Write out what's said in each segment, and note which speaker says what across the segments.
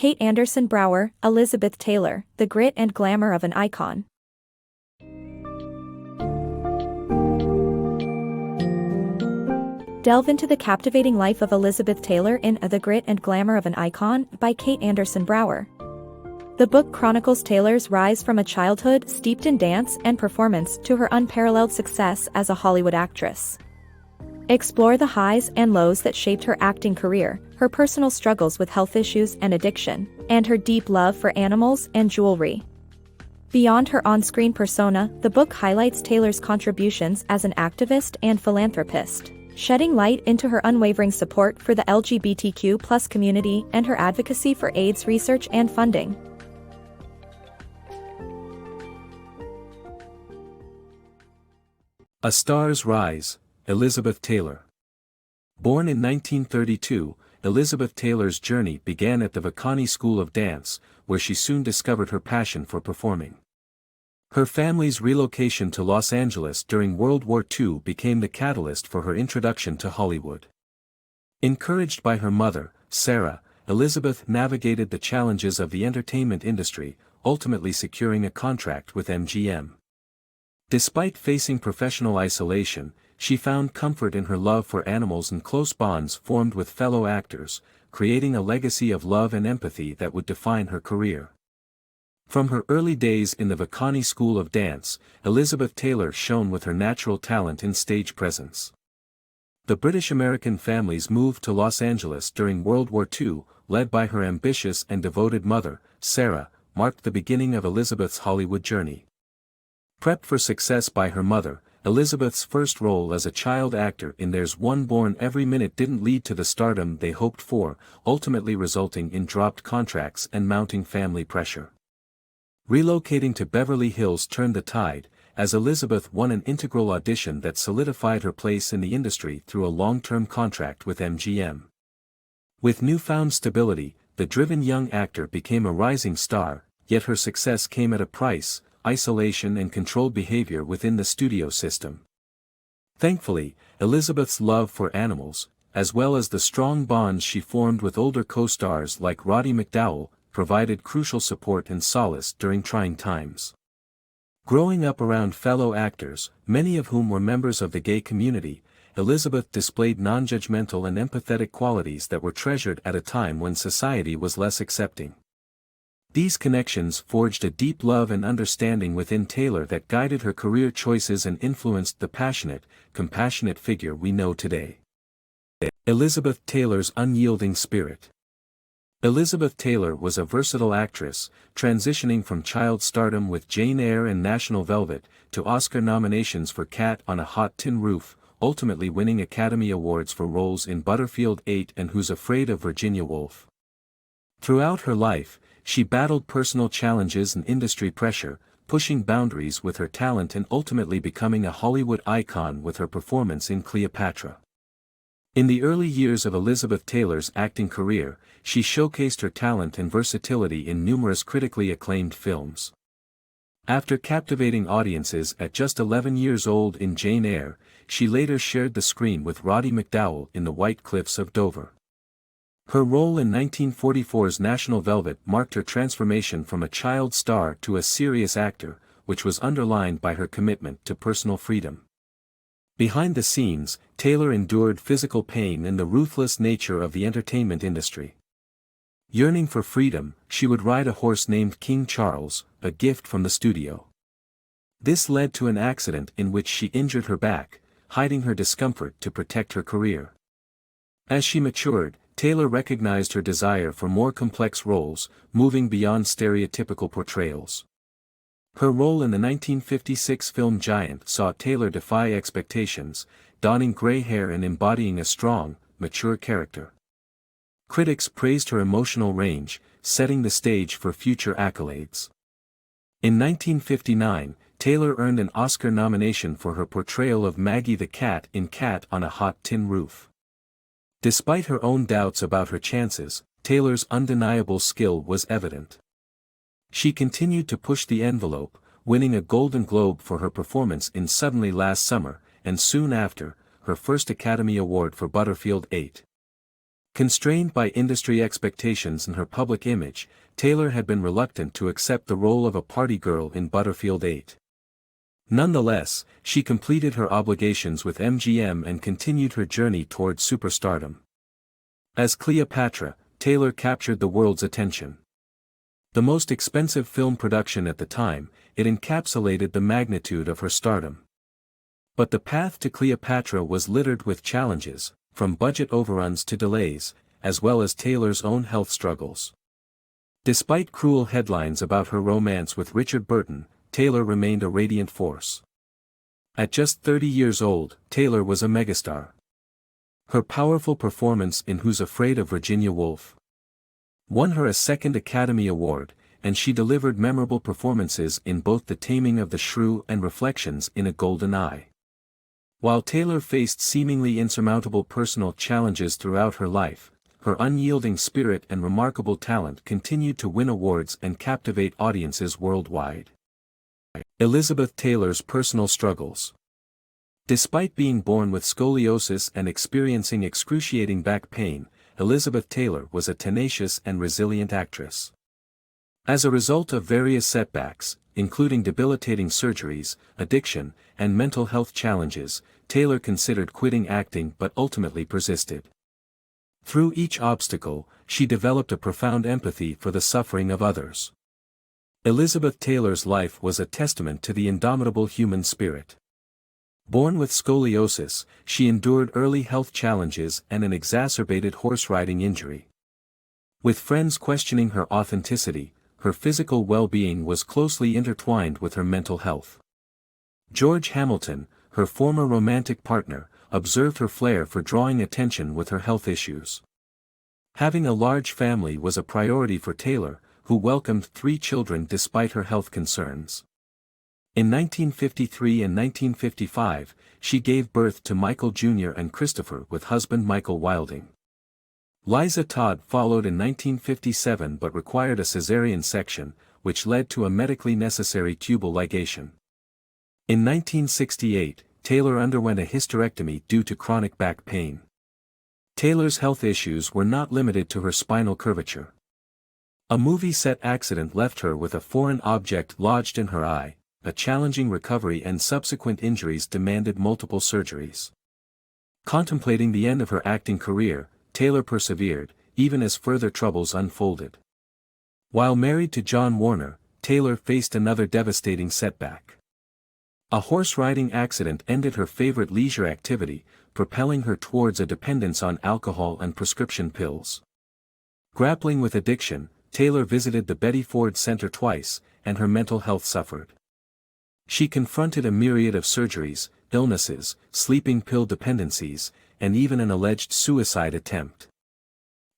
Speaker 1: Kate Andersen Brower, Elizabeth Taylor, the grit and glamour of an icon. Delve into the captivating life of Elizabeth Taylor in The Grit and Glamour of an Icon by Kate Andersen Brower. The book chronicles Taylor's rise from a childhood steeped in dance and performance to her unparalleled success as a Hollywood actress. Explore the highs and lows that shaped her acting career, her personal struggles with health issues and addiction, and her deep love for animals and jewelry. Beyond her on-screen persona, the book highlights Taylor's contributions as an activist and philanthropist, shedding light into her unwavering support for the LGBTQ+ community and her advocacy for AIDS research and funding.
Speaker 2: A Star's Rise, Elizabeth Taylor. Born in 1932, Elizabeth Taylor's journey began at the Vakani School of Dance, where she soon discovered her passion for performing. Her family's relocation to Los Angeles during World War II became the catalyst for her introduction to Hollywood. Encouraged by her mother, Sarah, Elizabeth navigated the challenges of the entertainment industry, ultimately securing a contract with MGM. Despite facing professional isolation, she found comfort in her love for animals and close bonds formed with fellow actors, creating a legacy of love and empathy that would define her career. From her early days in the Vakani School of Dance, Elizabeth Taylor shone with her natural talent and stage presence. The British-American family's move to Los Angeles during World War II, led by her ambitious and devoted mother, Sarah, marked the beginning of Elizabeth's Hollywood journey. Prepped for success by her mother, Elizabeth's first role as a child actor in There's One Born Every Minute didn't lead to the stardom they hoped for, ultimately resulting in dropped contracts and mounting family pressure. Relocating to Beverly Hills turned the tide, as Elizabeth won an integral audition that solidified her place in the industry through a long-term contract with MGM. With newfound stability, the driven young actor became a rising star, yet her success came at a price: isolation and controlled behavior within the studio system. Thankfully, Elizabeth's love for animals, as well as the strong bonds she formed with older co-stars like Roddy McDowall, provided crucial support and solace during trying times. Growing up around fellow actors, many of whom were members of the gay community, Elizabeth displayed non-judgmental and empathetic qualities that were treasured at a time when society was less accepting. These connections forged a deep love and understanding within Taylor that guided her career choices and influenced the passionate, compassionate figure we know today. Elizabeth Taylor's unyielding spirit. Elizabeth Taylor was a versatile actress, transitioning from child stardom with Jane Eyre and National Velvet, to Oscar nominations for Cat on a Hot Tin Roof, ultimately winning Academy Awards for roles in Butterfield 8 and Who's Afraid of Virginia Woolf. Throughout her life, she battled personal challenges and industry pressure, pushing boundaries with her talent and ultimately becoming a Hollywood icon with her performance in Cleopatra. In the early years of Elizabeth Taylor's acting career, she showcased her talent and versatility in numerous critically acclaimed films. After captivating audiences at just 11 years old in Jane Eyre, she later shared the screen with Roddy McDowall in The White Cliffs of Dover. Her role in 1944's National Velvet marked her transformation from a child star to a serious actor, which was underlined by her commitment to personal freedom. Behind the scenes, Taylor endured physical pain and the ruthless nature of the entertainment industry. Yearning for freedom, she would ride a horse named King Charles, a gift from the studio. This led to an accident in which she injured her back, hiding her discomfort to protect her career. As she matured, Taylor recognized her desire for more complex roles, moving beyond stereotypical portrayals. Her role in the 1956 film Giant saw Taylor defy expectations, donning gray hair and embodying a strong, mature character. Critics praised her emotional range, setting the stage for future accolades. In 1959, Taylor earned an Oscar nomination for her portrayal of Maggie the Cat in Cat on a Hot Tin Roof. Despite her own doubts about her chances, Taylor's undeniable skill was evident. She continued to push the envelope, winning a Golden Globe for her performance in Suddenly Last Summer, and soon after, her first Academy Award for Butterfield 8. Constrained by industry expectations and her public image, Taylor had been reluctant to accept the role of a party girl in Butterfield 8. Nonetheless, she completed her obligations with MGM and continued her journey toward superstardom. As Cleopatra, Taylor captured the world's attention. The most expensive film production at the time, it encapsulated the magnitude of her stardom. But the path to Cleopatra was littered with challenges, from budget overruns to delays, as well as Taylor's own health struggles. Despite cruel headlines about her romance with Richard Burton, Taylor remained a radiant force. At just 30 years old, Taylor was a megastar. Her powerful performance in Who's Afraid of Virginia Woolf won her a second Academy Award, and she delivered memorable performances in both The Taming of the Shrew and Reflections in a Golden Eye. While Taylor faced seemingly insurmountable personal challenges throughout her life, her unyielding spirit and remarkable talent continued to win awards and captivate audiences worldwide. Elizabeth Taylor's personal struggles. Despite being born with scoliosis and experiencing excruciating back pain, Elizabeth Taylor was a tenacious and resilient actress. As a result of various setbacks, including debilitating surgeries, addiction, and mental health challenges, Taylor considered quitting acting but ultimately persisted. Through each obstacle, she developed a profound empathy for the suffering of others. Elizabeth Taylor's life was a testament to the indomitable human spirit. Born with scoliosis, she endured early health challenges and an exacerbated horse riding injury. With friends questioning her authenticity, her physical well-being was closely intertwined with her mental health. George Hamilton, her former romantic partner, observed her flair for drawing attention with her health issues. Having a large family was a priority for Taylor, who welcomed 3 children despite her health concerns. In 1953 and 1955, she gave birth to Michael Jr. and Christopher with husband Michael Wilding. Liza Todd followed in 1957 but required a cesarean section, which led to a medically necessary tubal ligation. In 1968, Taylor underwent a hysterectomy due to chronic back pain. Taylor's health issues were not limited to her spinal curvature. A movie set accident left her with a foreign object lodged in her eye. A challenging recovery and subsequent injuries demanded multiple surgeries. Contemplating the end of her acting career, Taylor persevered, even as further troubles unfolded. While married to John Warner, Taylor faced another devastating setback. A horse riding accident ended her favorite leisure activity, propelling her towards a dependence on alcohol and prescription pills. Grappling with addiction, Taylor visited the Betty Ford Center twice, and her mental health suffered. She confronted a myriad of surgeries, illnesses, sleeping pill dependencies, and even an alleged suicide attempt.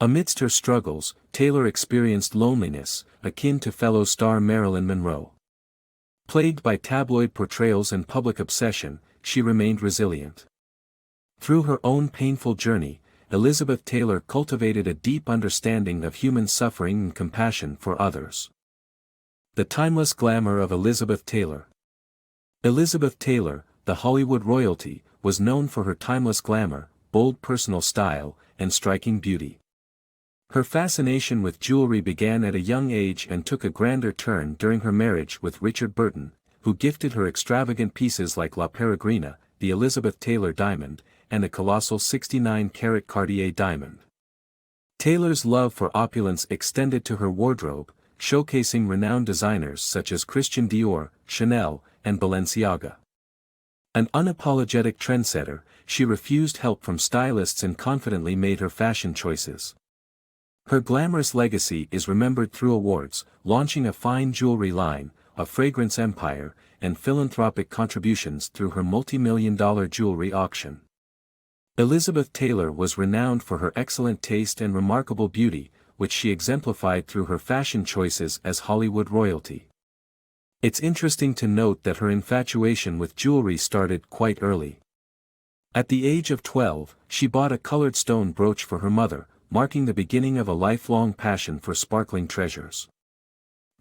Speaker 2: Amidst her struggles, Taylor experienced loneliness, akin to fellow star Marilyn Monroe. Plagued by tabloid portrayals and public obsession, she remained resilient. Through her own painful journey, Elizabeth Taylor cultivated a deep understanding of human suffering and compassion for others. The timeless glamour of Elizabeth Taylor. Elizabeth Taylor, the Hollywood royalty, was known for her timeless glamour, bold personal style, and striking beauty. Her fascination with jewelry began at a young age and took a grander turn during her marriage with Richard Burton, who gifted her extravagant pieces like La Peregrina, the Elizabeth Taylor diamond, and a colossal 69-carat Cartier diamond. Taylor's love for opulence extended to her wardrobe, showcasing renowned designers such as Christian Dior, Chanel, and Balenciaga. An unapologetic trendsetter, she refused help from stylists and confidently made her fashion choices. Her glamorous legacy is remembered through awards, launching a fine jewelry line, a fragrance empire, and philanthropic contributions through her multi-million-dollar jewelry auction. Elizabeth Taylor was renowned for her excellent taste and remarkable beauty, which she exemplified through her fashion choices as Hollywood royalty. It's interesting to note that her infatuation with jewelry started quite early. At the age of 12, she bought a colored stone brooch for her mother, marking the beginning of a lifelong passion for sparkling treasures.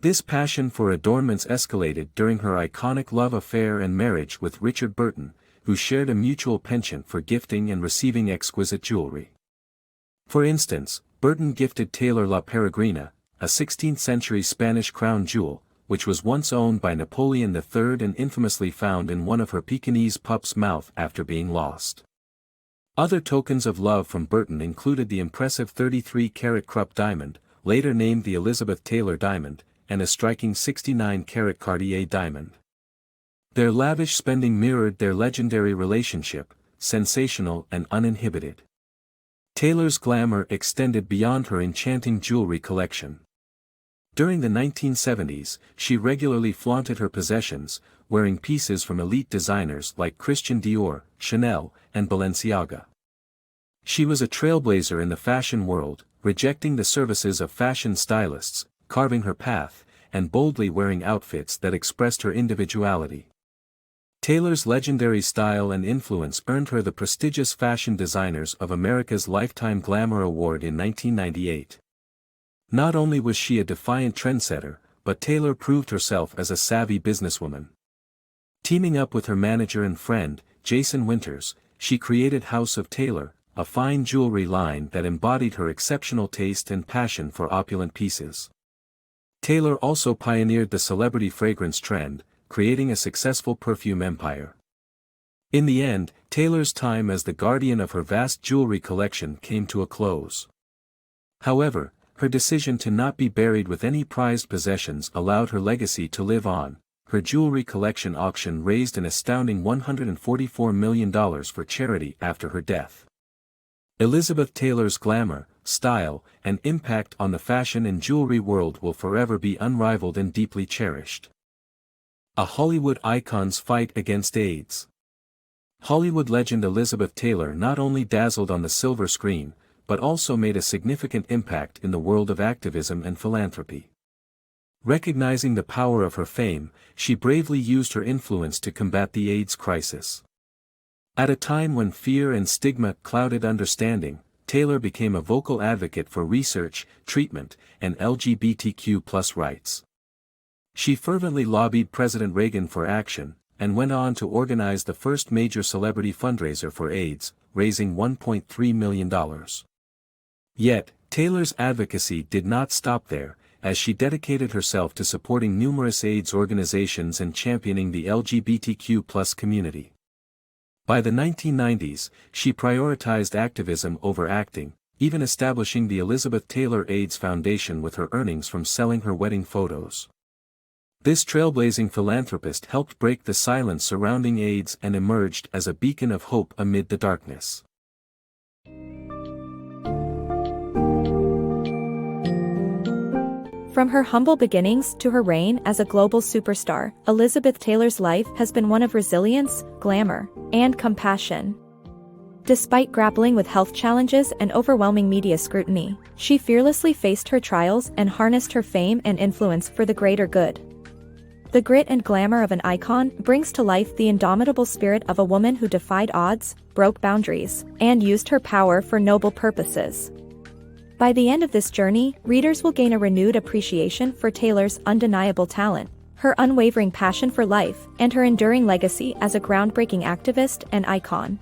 Speaker 2: This passion for adornments escalated during her iconic love affair and marriage with Richard Burton, who shared a mutual penchant for gifting and receiving exquisite jewelry. For instance, Burton gifted Taylor La Peregrina, a 16th-century Spanish crown jewel, which was once owned by Napoleon III and infamously found in one of her Pekingese pup's mouth after being lost. Other tokens of love from Burton included the impressive 33-carat Krupp diamond, later named the Elizabeth Taylor diamond, and a striking 69-carat Cartier diamond. Their lavish spending mirrored their legendary relationship, sensational and uninhibited. Taylor's glamour extended beyond her enchanting jewelry collection. During the 1970s, she regularly flaunted her possessions, wearing pieces from elite designers like Christian Dior, Chanel, and Balenciaga. She was a trailblazer in the fashion world, rejecting the services of fashion stylists, carving her path, and boldly wearing outfits that expressed her individuality. Taylor's legendary style and influence earned her the prestigious Fashion Designers of America's Lifetime Glamour Award in 1998. Not only was she a defiant trendsetter, but Taylor proved herself as a savvy businesswoman. Teaming up with her manager and friend, Jason Winters, she created House of Taylor, a fine jewelry line that embodied her exceptional taste and passion for opulent pieces. Taylor also pioneered the celebrity fragrance trend, creating a successful perfume empire. In the end, Taylor's time as the guardian of her vast jewelry collection came to a close. However, her decision to not be buried with any prized possessions allowed her legacy to live on. Her jewelry collection auction raised an astounding $144 million for charity after her death. Elizabeth Taylor's glamour, style, and impact on the fashion and jewelry world will forever be unrivaled and deeply cherished. A Hollywood icon's fight against AIDS. Hollywood legend Elizabeth Taylor not only dazzled on the silver screen, but also made a significant impact in the world of activism and philanthropy. Recognizing the power of her fame, she bravely used her influence to combat the AIDS crisis. At a time when fear and stigma clouded understanding, Taylor became a vocal advocate for research, treatment, and LGBTQ+ rights. She fervently lobbied President Reagan for action, and went on to organize the first major celebrity fundraiser for AIDS, raising $1.3 million. Yet, Taylor's advocacy did not stop there, as she dedicated herself to supporting numerous AIDS organizations and championing the LGBTQ+ community. By the 1990s, she prioritized activism over acting, even establishing the Elizabeth Taylor AIDS Foundation with her earnings from selling her wedding photos. This trailblazing philanthropist helped break the silence surrounding AIDS and emerged as a beacon of hope amid the darkness.
Speaker 1: From her humble beginnings to her reign as a global superstar, Elizabeth Taylor's life has been one of resilience, glamour, and compassion. Despite grappling with health challenges and overwhelming media scrutiny, she fearlessly faced her trials and harnessed her fame and influence for the greater good. The grit and glamour of an icon brings to life the indomitable spirit of a woman who defied odds, broke boundaries, and used her power for noble purposes. By the end of this journey, readers will gain a renewed appreciation for Taylor's undeniable talent, her unwavering passion for life, and her enduring legacy as a groundbreaking activist and icon.